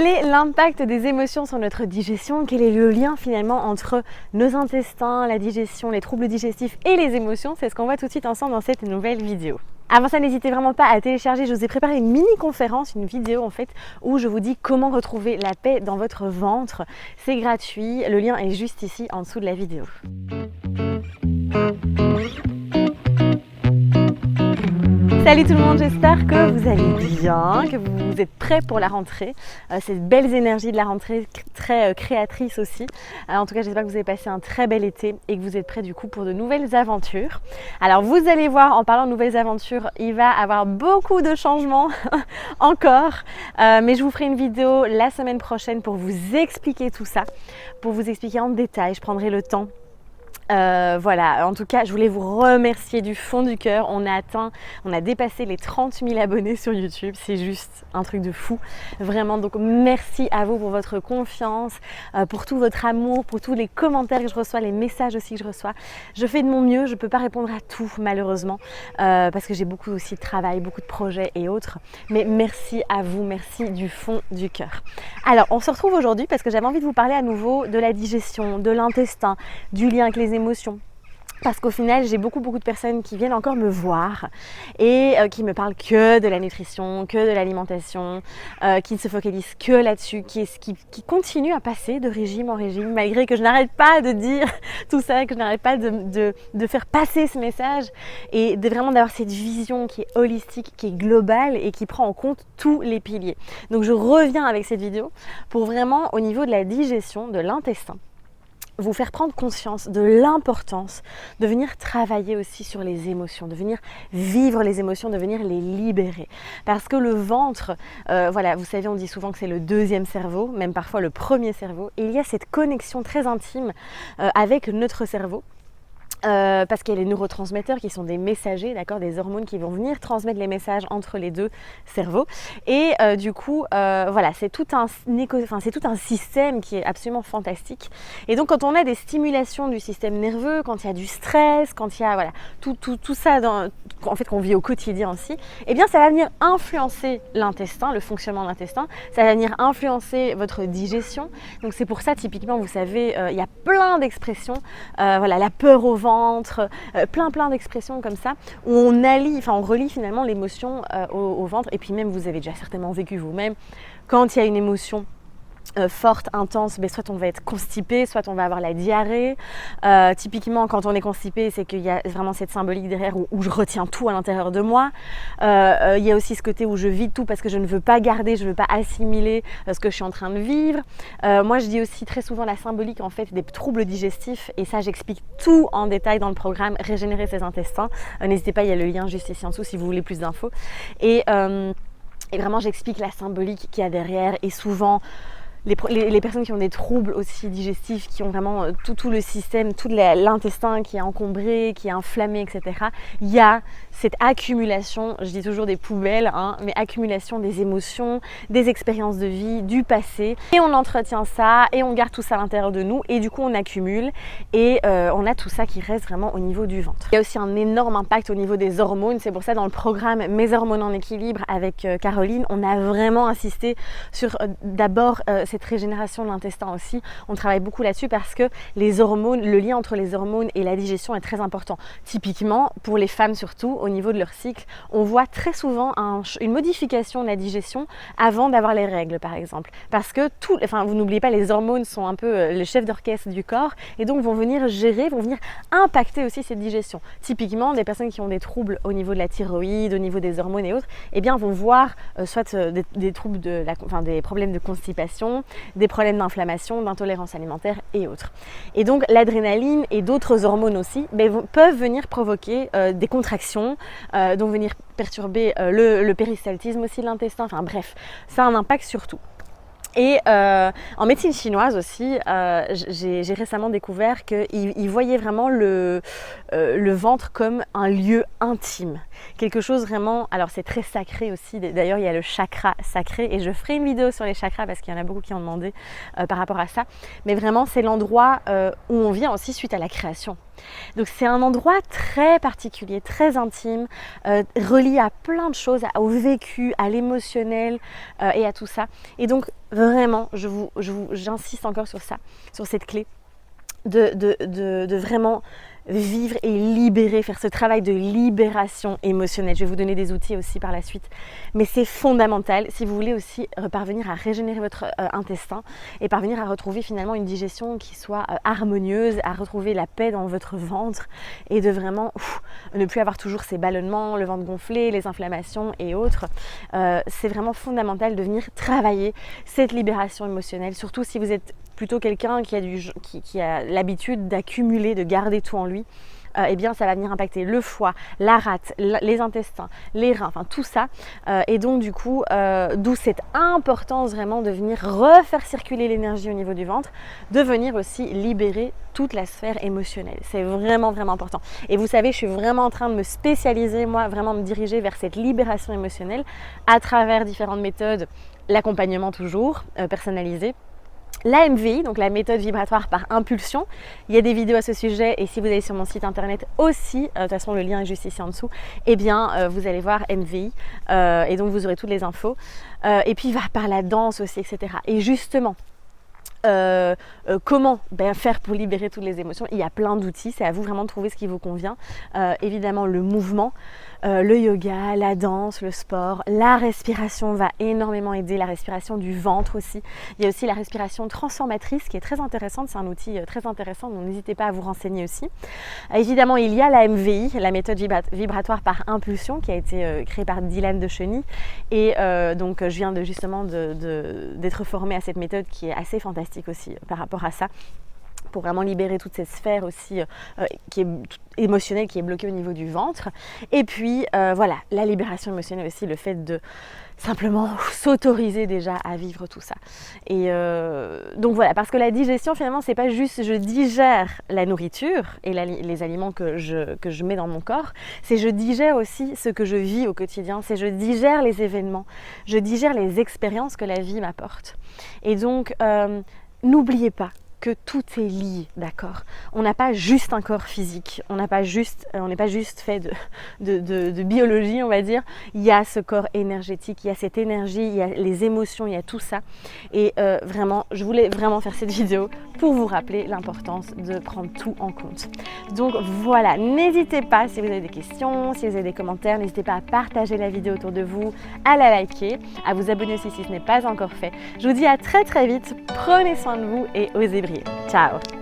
Quel est l'impact des émotions sur notre digestion? Quel est le lien finalement entre nos intestins, la digestion, les troubles digestifs et les émotions? C'est ce qu'on voit tout de suite ensemble dans cette nouvelle vidéo. Avant ça, n'hésitez vraiment pas à télécharger, je vous ai préparé une mini-conférence, une vidéo en fait, où je vous dis comment retrouver la paix dans votre ventre. C'est gratuit, le lien est juste ici en dessous de la vidéo. Salut tout le monde, j'espère que vous allez bien, que vous êtes prêts pour la rentrée, cette belle énergie de la rentrée, très créatrice aussi. En tout cas, j'espère que vous avez passé un très bel été et que vous êtes prêts du coup pour de nouvelles aventures. Alors vous allez voir, en parlant de nouvelles aventures, il va y avoir beaucoup de changements encore, mais je vous ferai une vidéo la semaine prochaine pour vous expliquer tout ça, pour vous expliquer en détail. Je prendrai le temps. Voilà, en tout cas, je voulais vous remercier du fond du cœur. On a dépassé les 30 000 abonnés sur YouTube. C'est juste un truc de fou, vraiment. Donc, merci à vous pour votre confiance, pour tout votre amour, pour tous les commentaires que je reçois, les messages aussi que je reçois. Je fais de mon mieux. Je ne peux pas répondre à tout, malheureusement, parce que j'ai beaucoup aussi de travail, beaucoup de projets et autres. Mais merci à vous, merci du fond du cœur. Alors, on se retrouve aujourd'hui parce que j'avais envie de vous parler à nouveau de la digestion, de l'intestin, du lien avec les émotions. Parce qu'au final, j'ai beaucoup de personnes qui viennent encore me voir et qui me parlent que de la nutrition, que de l'alimentation, qui ne se focalisent que là-dessus, qui continuent à passer de régime en régime, malgré que je n'arrête pas de dire tout ça, que je n'arrête pas de faire passer ce message et vraiment d'avoir cette vision qui est holistique, qui est globale et qui prend en compte tous les piliers. Donc je reviens avec cette vidéo pour vraiment, au niveau de la digestion, de l'intestin, vous faire prendre conscience de l'importance de venir travailler aussi sur les émotions, de venir vivre les émotions, de venir les libérer. Parce que le ventre, voilà, vous savez, on dit souvent que c'est le deuxième cerveau, même parfois le premier cerveau. Et il y a cette connexion très intime avec notre cerveau. Parce qu'il y a les neurotransmetteurs qui sont des messagers, d'accord, des hormones qui vont venir transmettre les messages entre les deux cerveaux. Et du coup, voilà, c'est tout un système qui est absolument fantastique. Et donc, quand on a des stimulations du système nerveux, quand il y a du stress, quand il y a voilà, tout ça en fait, qu'on vit au quotidien aussi, eh bien, ça va venir influencer l'intestin, le fonctionnement de l'intestin. Ça va venir influencer votre digestion. Donc, c'est pour ça, typiquement, vous savez, il y a plein d'expressions. Voilà, la peur au ventre, plein d'expressions comme ça, où on relie finalement l'émotion au ventre. Et puis même, vous avez déjà certainement vécu vous-même, quand il y a une émotion forte, intense, mais soit on va être constipé, soit on va avoir la diarrhée. Typiquement, quand on est constipé, c'est qu'il y a vraiment cette symbolique derrière où je retiens tout à l'intérieur de moi. Il y a aussi ce côté où je vide tout parce que je ne veux pas garder, je ne veux pas assimiler ce que je suis en train de vivre. Moi, je dis aussi très souvent la symbolique en fait des troubles digestifs, et ça, j'explique tout en détail dans le programme Régénérer ses intestins. N'hésitez pas, il y a le lien juste ici en dessous si vous voulez plus d'infos. Et vraiment, j'explique la symbolique qu'il y a derrière, et souvent les personnes qui ont des troubles aussi digestifs, qui ont vraiment tout le système, tout l'intestin qui est encombré, qui est inflammé, etc. Il y a cette accumulation, je dis toujours des poubelles, mais accumulation des émotions, des expériences de vie, du passé. Et on entretient ça, et on garde tout ça à l'intérieur de nous, et du coup on accumule, et on a tout ça qui reste vraiment au niveau du ventre. Il y a aussi un énorme impact au niveau des hormones. C'est pour ça, dans le programme Mes hormones en équilibre avec Caroline, on a vraiment insisté sur d'abord cette régénération de l'intestin aussi. On travaille beaucoup là-dessus parce que les hormones, le lien entre les hormones et la digestion est très important. Typiquement, pour les femmes surtout, au niveau de leur cycle, on voit très souvent une modification de la digestion avant d'avoir les règles, par exemple. Parce que vous n'oubliez pas, les hormones sont un peu le chef d'orchestre du corps, et donc vont venir gérer, vont venir impacter aussi cette digestion. Typiquement, des personnes qui ont des troubles au niveau de la thyroïde, au niveau des hormones et autres, eh bien vont voir soit des troubles des problèmes de constipation, des problèmes d'inflammation, d'intolérance alimentaire et autres. Et donc l'adrénaline et d'autres hormones aussi peuvent venir provoquer des contractions, donc venir perturber le péristaltisme aussi de l'intestin, enfin bref, ça a un impact sur tout. Et en médecine chinoise aussi, j'ai récemment découvert qu'ils voyaient vraiment le ventre comme un lieu intime. Quelque chose vraiment, alors c'est très sacré aussi, d'ailleurs il y a le chakra sacré, et je ferai une vidéo sur les chakras parce qu'il y en a beaucoup qui ont demandé par rapport à ça. Mais vraiment, c'est l'endroit où on vient aussi suite à la création. Donc c'est un endroit très particulier, très intime, relié à plein de choses, au vécu, à l'émotionnel et à tout ça. Et donc vraiment, j'insiste encore sur ça, sur cette clé de vraiment vivre et libérer, faire ce travail de libération émotionnelle. Je vais vous donner des outils aussi par la suite, mais c'est fondamental si vous voulez aussi parvenir à régénérer votre intestin et parvenir à retrouver finalement une digestion qui soit harmonieuse, à retrouver la paix dans votre ventre et de vraiment ne plus avoir toujours ces ballonnements, le ventre gonflé, les inflammations et autres. C'est vraiment fondamental de venir travailler cette libération émotionnelle, surtout si vous êtes plutôt quelqu'un qui a l'habitude d'accumuler, de garder tout en lui, eh bien ça va venir impacter le foie, la rate, les intestins, les reins, enfin tout ça. Et donc du coup, d'où cette importance vraiment de venir refaire circuler l'énergie au niveau du ventre, de venir aussi libérer toute la sphère émotionnelle. C'est vraiment vraiment important. Et vous savez, je suis vraiment en train de me spécialiser, moi, vraiment me diriger vers cette libération émotionnelle à travers différentes méthodes, l'accompagnement toujours, personnalisé. La MVI, donc la méthode vibratoire par impulsion, il y a des vidéos à ce sujet et si vous allez sur mon site internet aussi, de toute façon le lien est juste ici en dessous, eh bien vous allez voir MVI et donc vous aurez toutes les infos. Et puis par la danse aussi, etc. Et justement, comment faire pour libérer toutes les émotions? Il y a plein d'outils, c'est à vous vraiment de trouver ce qui vous convient. Évidemment le mouvement, le yoga, la danse, le sport, la respiration va énormément aider, la respiration du ventre aussi. Il y a aussi la respiration transformatrice qui est très intéressante, c'est un outil très intéressant, donc n'hésitez pas à vous renseigner aussi. Évidemment il y a la MVI, la méthode vibratoire par impulsion qui a été créée par Dylan de Cheny et donc je viens justement d'être formée à cette méthode qui est assez fantastique aussi par rapport à ça, pour vraiment libérer toute cette sphère aussi qui est émotionnelle, qui est bloquée au niveau du ventre. Et puis voilà, la libération émotionnelle aussi, le fait de simplement s'autoriser déjà à vivre tout ça. Et donc voilà, parce que la digestion finalement c'est pas juste je digère la nourriture et les aliments que je mets dans mon corps, c'est je digère aussi ce que je vis au quotidien, c'est je digère les événements, je digère les expériences que la vie m'apporte. Et donc n'oubliez pas que tout est lié, d'accord? On n'a pas juste un corps physique, on n'est pas juste fait de biologie, on va dire. Il y a ce corps énergétique, il y a cette énergie, il y a les émotions, il y a tout ça. Et vraiment, je voulais vraiment faire cette vidéo pour vous rappeler l'importance de prendre tout en compte. Donc voilà, n'hésitez pas si vous avez des questions, si vous avez des commentaires, n'hésitez pas à partager la vidéo autour de vous, à la liker, à vous abonner aussi si ce n'est pas encore fait. Je vous dis à très très vite, prenez soin de vous et osez briller. Ciao!